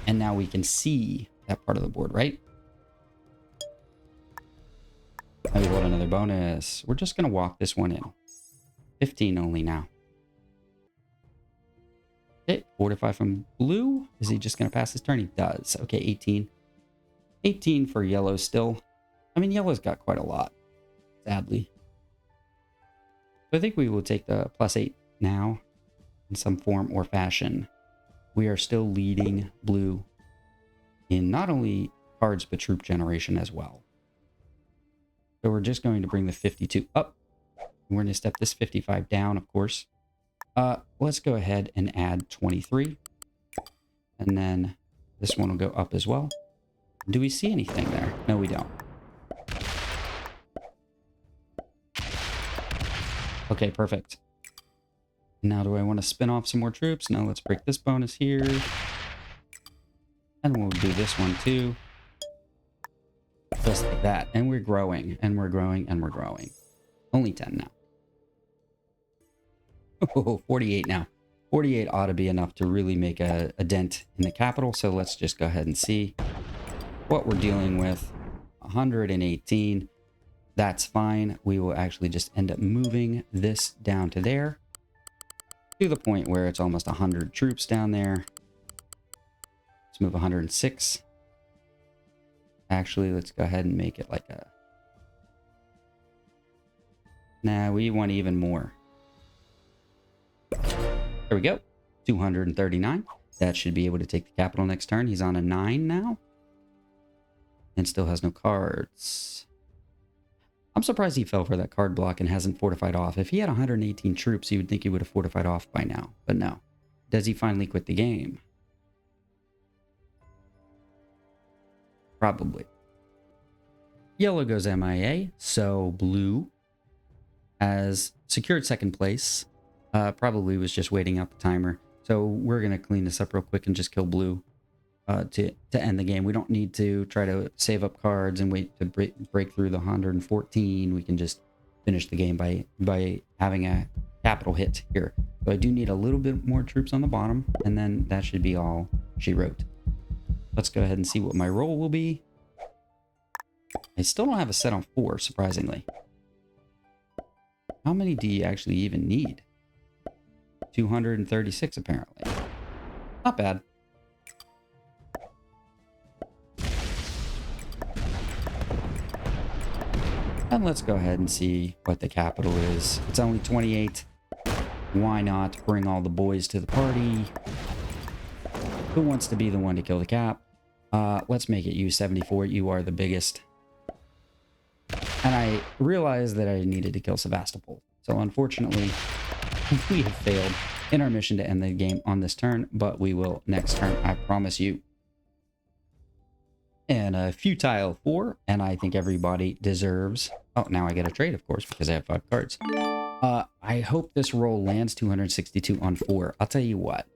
Speaker 1: And now we can see that part of the board, right? Now we got another bonus. We're just going to walk this one in. 15 only now. Okay, 45 from blue. Is he just going to pass his turn? He does. Okay, 18. 18 for yellow still. I mean, yellow's got quite a lot, sadly. So I think we will take the +8 now in some form or fashion. We are still leading blue in not only cards, but troop generation as well. So we're just going to bring the 52 up. We're going to step this 55 down, of course. Let's go ahead and add 23. And then this one will go up as well. Do we see anything there? No, we don't. Okay, perfect. Now, do I want to spin off some more troops? No, let's break this bonus here. And we'll do this one too. Just like that. And we're growing, and we're growing, and we're growing. Only 10 now. Oh, 48 now. 48 ought to be enough to really make a dent in the capital. So let's just go ahead and see what we're dealing with. 118. That's fine. We will actually just end up moving this down to there. To the point where it's almost 100 troops down there. Let's move 106. Actually, let's go ahead and make it like a... Nah, we want even more. There we go. 239. That should be able to take the capital next turn. He's on a 9 now. And still has no cards. I'm surprised he fell for that card block and hasn't fortified off. If he had 118 troops, you would think he would have fortified off by now. But no. Does he finally quit the game? Probably. Yellow goes MIA, so blue has secured second place. Probably was just waiting out the timer. So we're going to clean this up real quick and just kill blue to end the game. We don't need to try to save up cards and wait to break through the 114. We can just finish the game by having a capital hit here. So I do need a little bit more troops on the bottom, and then that should be all she wrote. Let's go ahead and see what my roll will be. I still don't have a set on 4, surprisingly. How many do you actually even need? 236, apparently. Not bad. And let's go ahead and see what the capital is. It's only 28. Why not bring all the boys to the party? Who wants to be the one to kill the cap? Let's make it you, 74. You are the biggest. And I realized that I needed to kill Sevastopol. So unfortunately, we have failed in our mission to end the game on this turn, but we will next turn, I promise you. And a futile 4, and I think everybody deserves... Oh, now I get a trade, of course, because I have 5 cards. I hope this roll lands 262 on 4. I'll tell you what.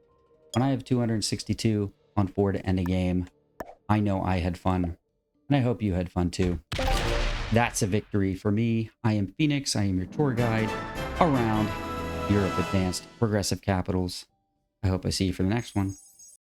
Speaker 1: When I have 262 on 4 to end a game, I know I had fun. And I hope you had fun too. That's a victory for me. I am Phoenix. I am your tour guide around Europe Advanced Progressive Capitals. I hope I see you for the next one.